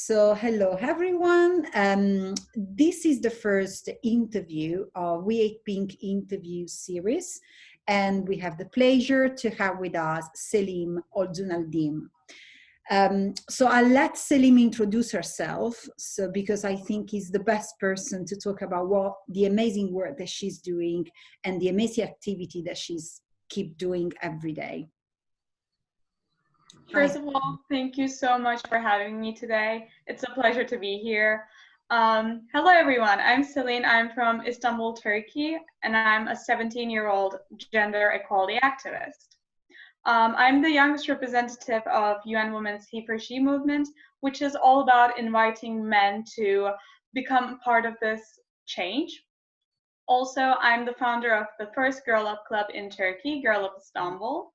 So, hello everyone. This is the first interview of We Ate Pink interview series, and we have the pleasure to have with us Selin Özünaldım. So I'll let Selim introduce herself, because I think he's the best person to talk about what the amazing work that she's doing and the amazing activity that she's keep doing every day. First of all, thank you so much for having me today. It's a pleasure to be here. Hello, everyone. I'm Selin. I'm from Istanbul, Turkey, and I'm a 17-year-old gender equality activist. I'm the youngest representative of UNWomen's HeForShe movement, which is all about inviting men to become part of this change. Also, I'm the founder of the first Girl Up Club in Turkey, Girl Up Istanbul.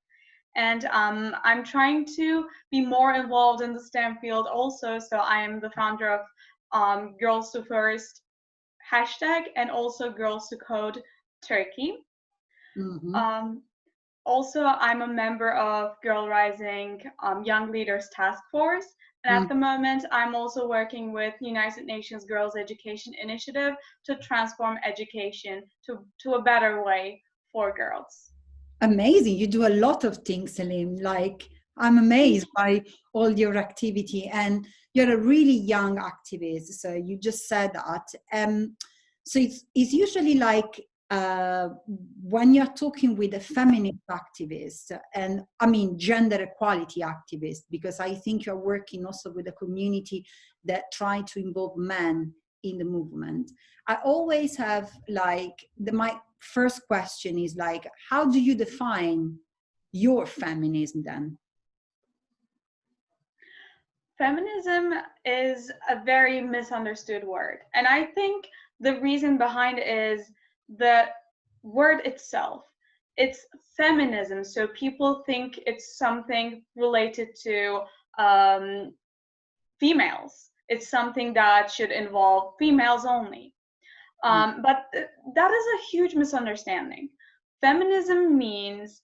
And I'm trying to be more involved in the STEM field also. So I am the founder of Girls to First hashtag and also Girls to Code Turkey. Mm-hmm. Also, I'm a member of Girl Rising Young Leaders Task Force. And at the moment, I'm also working with United Nations Girls Education Initiative to transform education to a better way for girls. Amazing. You do a lot of things, Selim. Like, I'm amazed by all your activity, and you're a really young activist. So you just said that. So it's usually like when you're talking with a feminist activist, and I mean gender equality activist, because I think you're working also with a community that try to involve men in the movement. I always have like my first question is like, how do you define your feminism then? Feminism is a very misunderstood word. And I think the reason behind it is the word itself. It's feminism. So people think it's something related to females. It's something that should involve females only. But that is a huge misunderstanding. Feminism means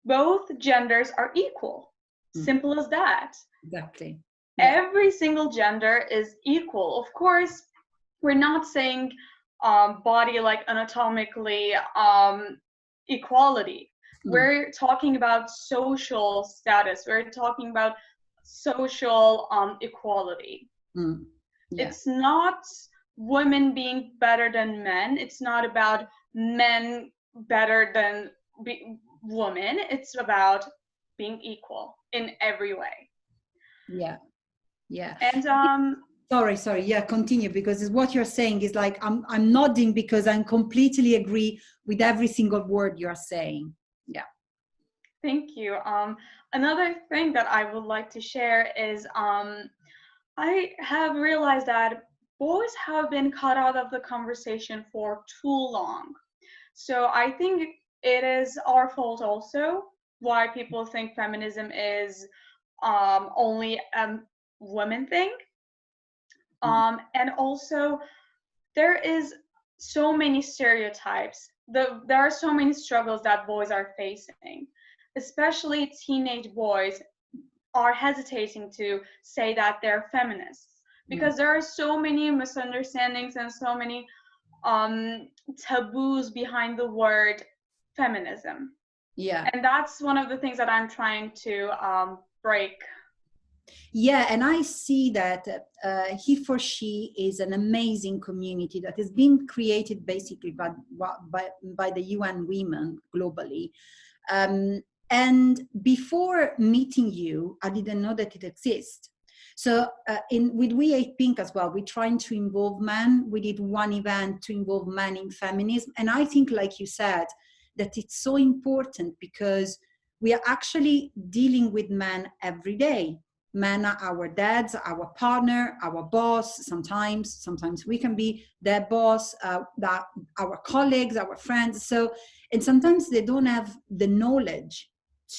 both genders are equal. Simple as that. Exactly. Yeah. Every single gender is equal. Of course, we're not saying body like anatomically equality. We're talking about social status. We're talking about social equality. Yeah. It's not women being better than men. It's not about men better than women. It's about being equal in every way. Yeah. And sorry, yeah, continue, because what you're saying is like I'm nodding because I completely agree with every single word you're saying. Yeah. Thank you. Another thing that I would like to share is I have realized that boys have been cut out of the conversation for too long. So I think it is our fault also why people think feminism is only a women thing. And also there is so many stereotypes. There are so many struggles that boys are facing, especially teenage boys are hesitating to say that they're feminists because there are so many misunderstandings and so many taboos behind the word feminism. Yeah. And that's one of the things that I'm trying to break. Yeah, and I see that HeForShe is an amazing community that has been created basically by the UNWomen globally. And before meeting you, I didn't know that it exists. So with We Ate Pink as well, we're trying to involve men. We did one event to involve men in feminism. And I think, like you said, that it's so important because we are actually dealing with men every day. Men are our dads, our partner, our boss. Sometimes we can be their boss, our colleagues, our friends. And sometimes they don't have the knowledge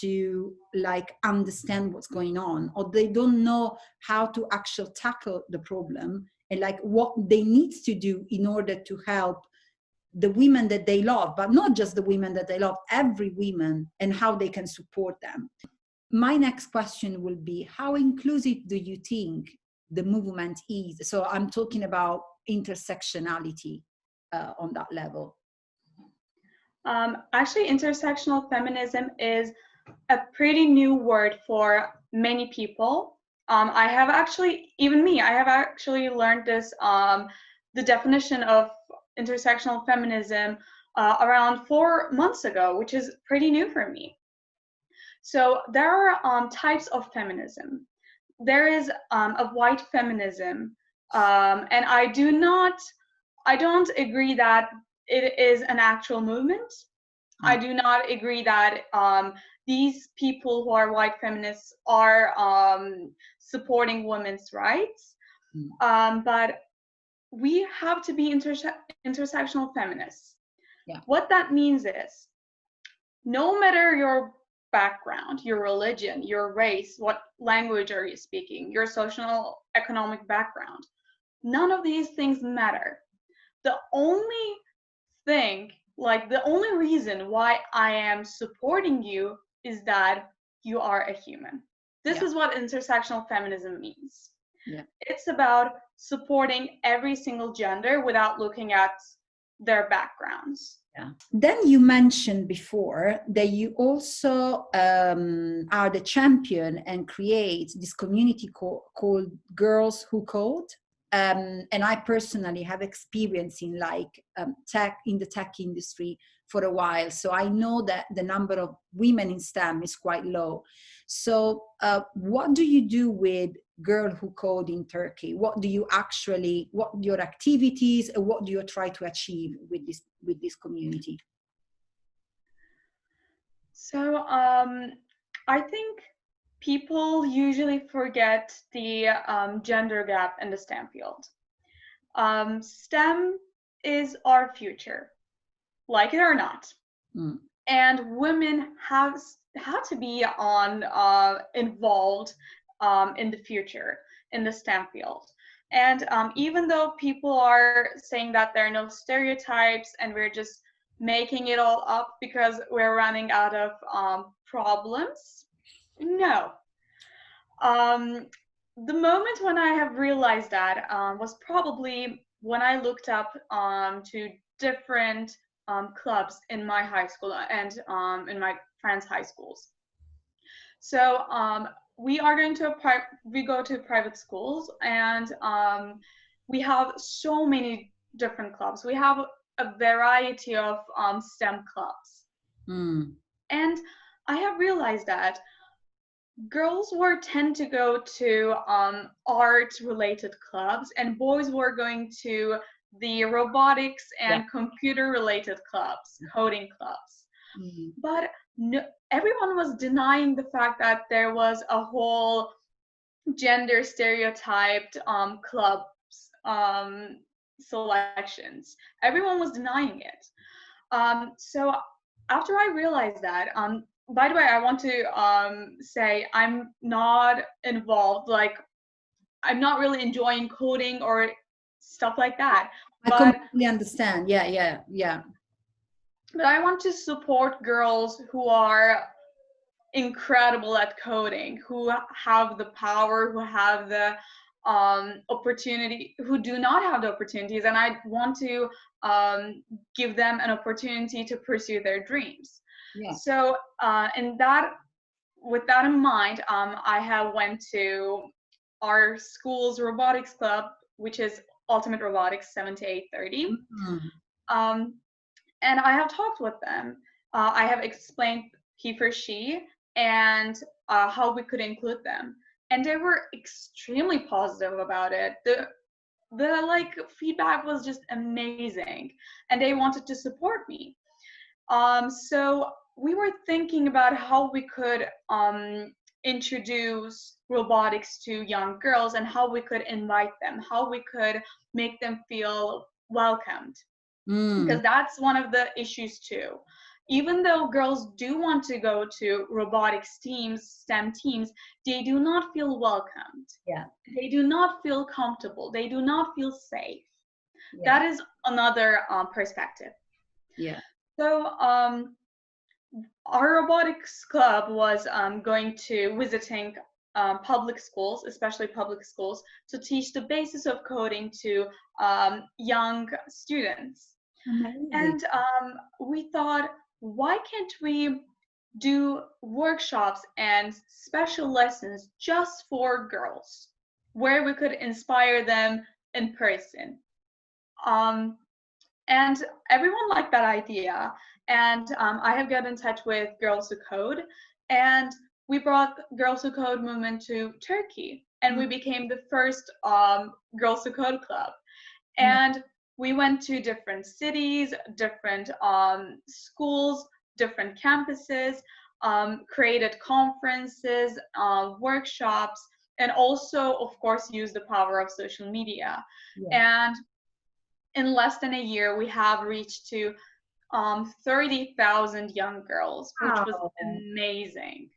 to like understand what's going on, or they don't know how to actually tackle the problem and like what they need to do in order to help the women that they love, but not just the women that they love, every woman, and how they can support them. My next question will be, how inclusive do you think the movement is. So I'm talking about intersectionality on that level. Actually, intersectional feminism is a pretty new word for many people. I have actually, even me, I have actually learned this, the definition of intersectional feminism around 4 months ago, which is pretty new for me. So there are types of feminism. There is a white feminism, and I don't agree that it is an actual movement. I do not agree that these people who are white feminists are supporting women's rights. But we have to be intersectional feminists. Yeah. What that means is, no matter your background, your religion, your race, what language are you speaking, your social economic background, none of these things matter. The only thing, like the only reason why I am supporting you is that you are a human. This is what intersectional feminism means. Yeah. It's about supporting every single gender without looking at their backgrounds. Yeah. Then you mentioned before that you also are the champion and create this community called Girls Who Code. And I personally have experience in tech, in the tech industry for a while. So I know that the number of women in STEM is quite low. So what do you do with Girl Who Code in Turkey? What your activities, and what do you try to achieve with this community? So I think people usually forget the gender gap in the STEM field. STEM is our future, like it or not. And women have to be involved in the future in the STEM field. And even though people are saying that there are no stereotypes and we're just making it all up because we're running out of problems, no. The moment when I have realized that was probably when I looked up to different clubs in my high school and in my friends' high schools. So we go to private schools, and we have so many different clubs. We have a variety of STEM clubs. And I have realized that girls tend to go to art-related clubs, and boys were going to the robotics and computer-related clubs, coding clubs. But everyone was denying the fact that there was a whole gender stereotyped clubs selections. Everyone was denying it. So after I realized that, by the way, I want to say I'm not involved, like I'm not really enjoying coding or stuff like that. I completely understand. Yeah. But I want to support girls who are incredible at coding, who have the power, who have the opportunity, who do not have the opportunities, and I want to give them an opportunity to pursue their dreams. So with that in mind, I have went to our school's robotics club, which is Ultimate Robotics 7 to 8:30. And I have talked with them. I have explained HeForShe and how we could include them, and they were extremely positive about it. The feedback was just amazing, and they wanted to support me. So we were thinking about how we could introduce robotics to young girls, and how we could invite them, how we could make them feel welcomed. Because that's one of the issues too. Even though girls do want to go to robotics teams, STEM teams, they do not feel welcomed. They do not feel comfortable. They do not feel safe. That is another perspective. So our robotics club was visiting public schools, especially public schools, to teach the basis of coding to young students. Amazing. And we thought, why can't we do workshops and special lessons just for girls, where we could inspire them in person? And everyone liked that idea. And I have got in touch with Girls Who Code, and we brought Girls Who Code movement to Turkey, and we became the first Girls Who Code club. And we went to different cities, different schools, different campuses, created conferences, workshops, and also, of course, used the power of social media. And in less than a year, we have reached to 30,000 young girls, which was amazing.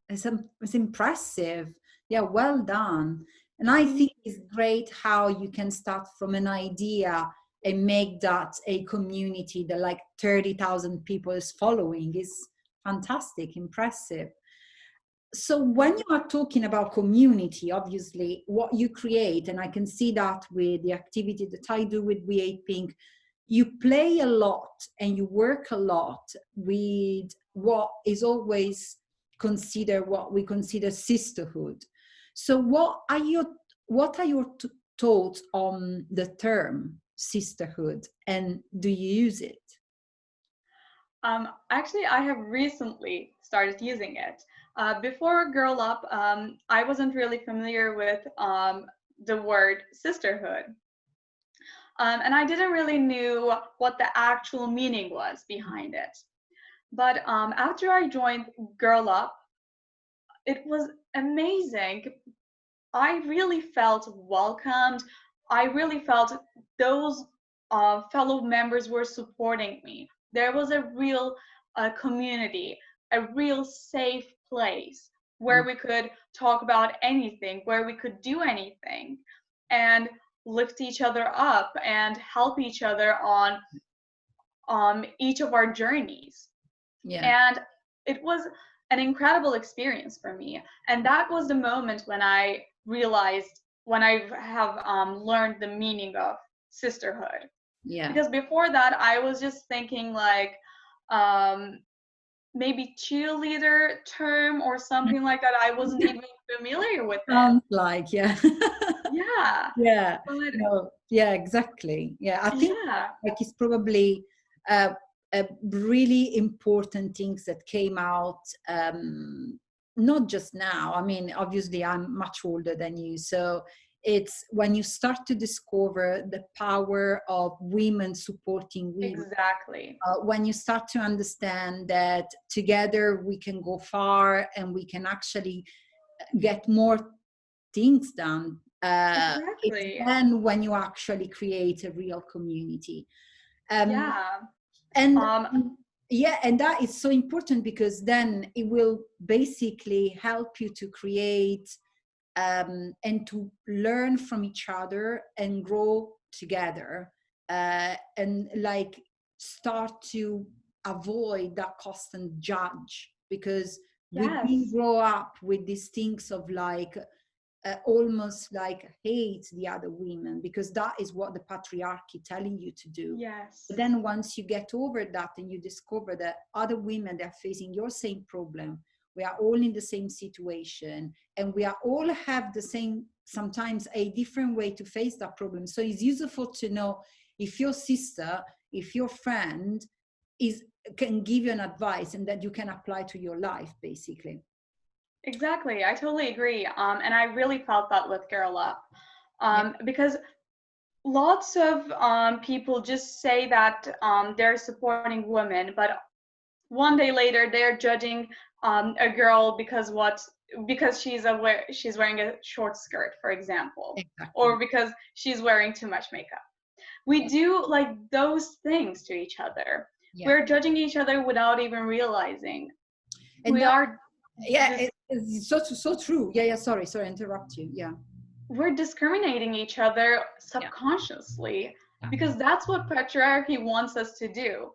It's impressive. Yeah, well done. And I think it's great how you can start from an idea and make that a community that like 30,000 people is following. Is fantastic, impressive. So when you are talking about community, obviously what you create, and I can see that with the activity that I do with We Hate Pink, you play a lot and you work a lot with what is always considered, what we consider sisterhood. So what are your thoughts on the term sisterhood, and do you use it? Actually, I have recently started using it. Before Girl Up, I wasn't really familiar with the word sisterhood. And I didn't really knew what the actual meaning was behind it. But after I joined Girl Up, it was amazing. I really felt welcomed. I really felt those fellow members were supporting me. There was a real community, a real safe place where we could talk about anything, where we could do anything, and lift each other up and help each other on each of our journeys. And it was an incredible experience for me. And that was the moment when I realized, when I have learned the meaning of sisterhood. Because before that, I was just thinking like maybe cheerleader term or something like that. I wasn't even familiar with it. Sounds like, Yeah. But, no, yeah, exactly. Yeah, I think like it's probably a really important things that came out, not just now. I mean, obviously I'm much older than you, so it's when you start to discover the power of women supporting women. Exactly. When you start to understand that together we can go far and we can actually get more things done. Exactly. It's then when you actually create a real community. And that is so important, because then it will basically help you to create and to learn from each other and grow together, and like start to avoid that constant judge, because we didn't grow up with these things of like almost like hate the other women, because that is what the patriarchy telling you to do. But then once you get over that and you discover that other women, they're facing your same problem, we are all in the same situation, and we are all have the same, sometimes a different way to face that problem. So it's useful to know if your sister, if your friend can give you an advice and that you can apply to your life, basically. Exactly, I totally agree. And I really felt that with Girl Up, because lots of people just say that they're supporting women, but one day later they're judging a girl because she's wearing a short skirt, for example, or because she's wearing too much makeup. We do like those things to each other. We're judging each other without even realizing. And it's so true. Sorry, interrupt you. We're discriminating each other subconsciously, because that's what patriarchy wants us to do.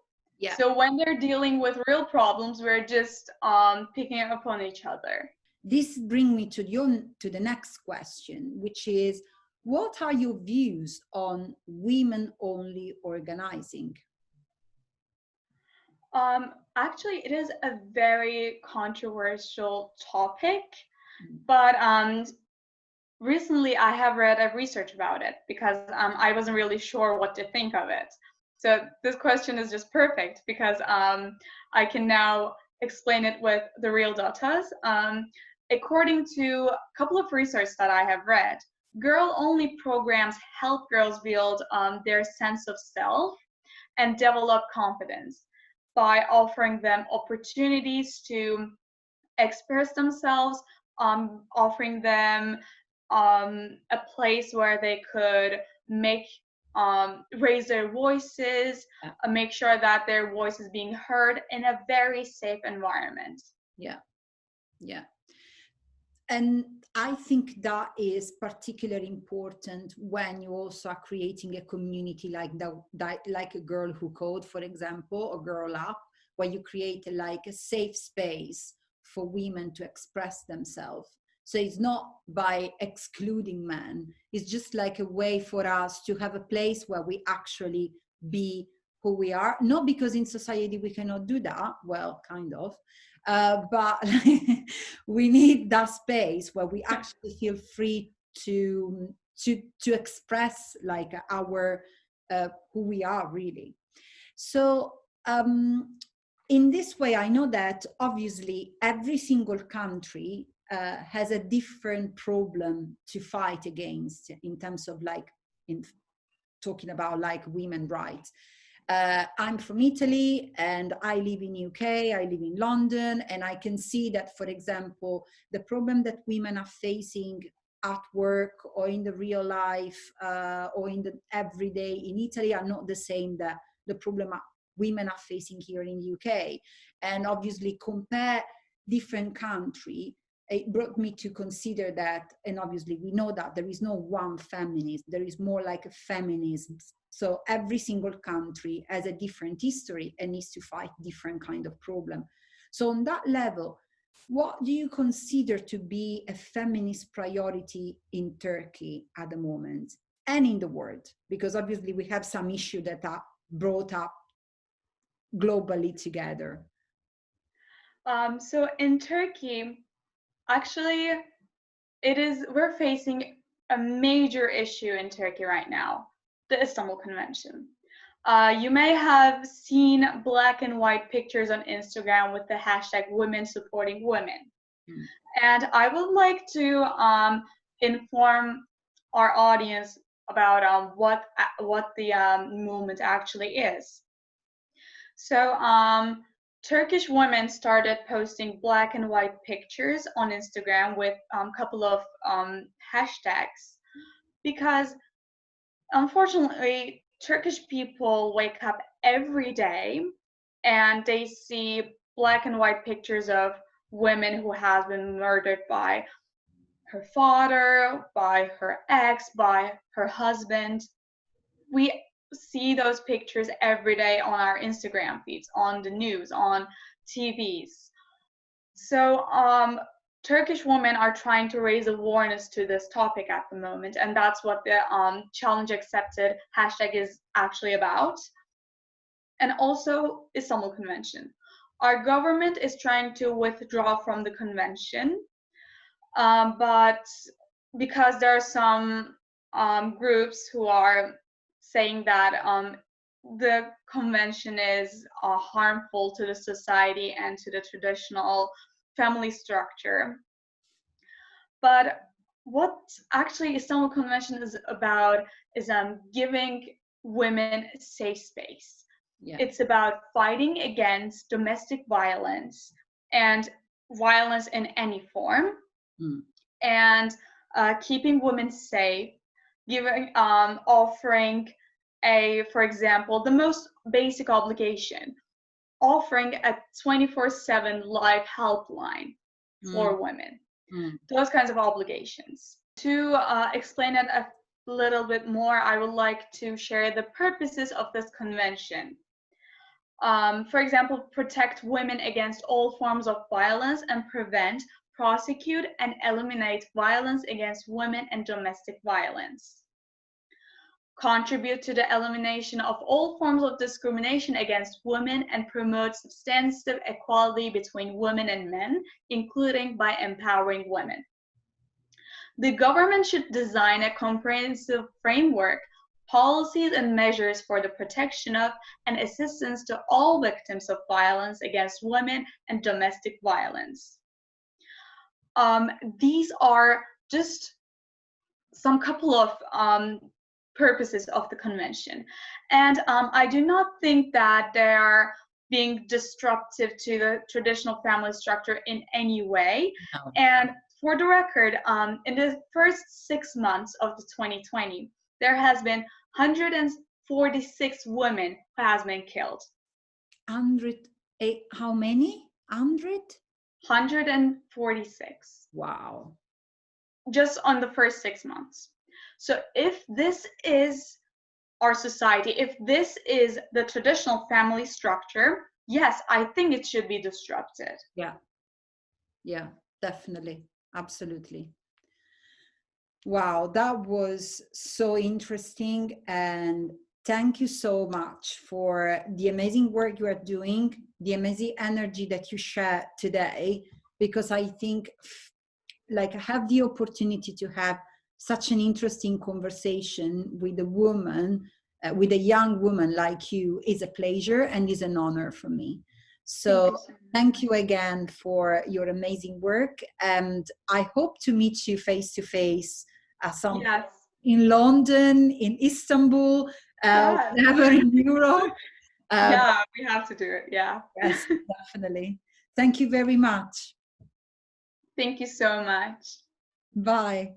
So when they're dealing with real problems, we're just picking up on each other. this brings me to the next question, which is, what are your views on women-only organizing? Actually, it is a very controversial topic, but recently I have read a research about it because I wasn't really sure what to think of it. So this question is just perfect because I can now explain it with the real data. According to a couple of research that I have read, girl-only programs help girls build their sense of self and develop confidence by offering them opportunities to express themselves, offering them a place where they could raise their voices, make sure that their voice is being heard in a very safe environment. Yeah, yeah. And I think that is particularly important when you also are creating a community like a Girl Who Code, for example, or Girl Up, where you create like a safe space for women to express themselves. So it's not by excluding men, it's just like a way for us to have a place where we actually be who we are, not because in society we cannot do that, well, kind of, but we need that space where we actually feel free to express like our who we are really. So in this way, I know that obviously every single country has a different problem to fight against in terms of like in talking about like women's rights. I'm from Italy and I live in UK, I live in London, and I can see that, for example, the problem that women are facing at work or in the real life or in the everyday in Italy are not the same that the problem women are facing here in UK. And obviously compare different countries, it brought me to consider that, and obviously we know that there is no one feminist, there is more like a feminism. So every single country has a different history and needs to fight different kind of problem. So on that level, what do you consider to be a feminist priority in Turkey at the moment and in the world? Because obviously we have some issues that are brought up globally together. So in Turkey, actually, we're facing a major issue in Turkey right now, the Istanbul Convention. You may have seen black and white pictures on Instagram with the hashtag women supporting women. And I would like to inform our audience about what the movement actually is. So Turkish women started posting black and white pictures on Instagram with a couple of hashtags because unfortunately Turkish people wake up every day and they see black and white pictures of women who have been murdered by her father, by her ex, by her husband. We see those pictures every day on our Instagram feeds, on the news, on TVs. So Turkish women are trying to raise awareness to this topic at the moment, and that's what the Challenge Accepted hashtag is actually about. And also Istanbul Convention. Our government is trying to withdraw from the convention, but because there are some groups who are saying that the convention is harmful to the society and to the traditional family structure. But what actually Istanbul Convention is about is giving women a safe space. Yeah. It's about fighting against domestic violence and violence in any form, and keeping women safe, offering for example, the most basic obligation, offering a 24/7 live helpline for women. Those kinds of obligations. To explain it a little bit more, I would like to share the purposes of this convention. For example, protect women against all forms of violence and prevent prosecute, and eliminate violence against women and domestic violence. Contribute to the elimination of all forms of discrimination against women and promote substantive equality between women and men, including by empowering women. The government should design a comprehensive framework, policies and measures for the protection of and assistance to all victims of violence against women and domestic violence. These are just some couple of purposes of the convention. And I do not think that they are being disruptive to the traditional family structure in any way. No. And for the record, in the first 6 months of the 2020, there has been 146 women who has been killed. 108, how many? 100? 146. Wow. Just on the first 6 months. So if this is our society, if this is the traditional family structure, yes, I think it should be disrupted. Yeah. Yeah, definitely. Absolutely. Wow, that was so interesting. And thank you so much for the amazing work you are doing, the amazing energy that you share today, because I think like I have the opportunity to have such an interesting conversation with a woman, with a young woman like you, is a pleasure and is an honor for me. So thank you again for your amazing work, and I hope to meet you face to face in London, in Istanbul, wherever in Europe. Yeah, we have to do it. Yeah. Yes, definitely. Thank you very much. Thank you so much. Bye.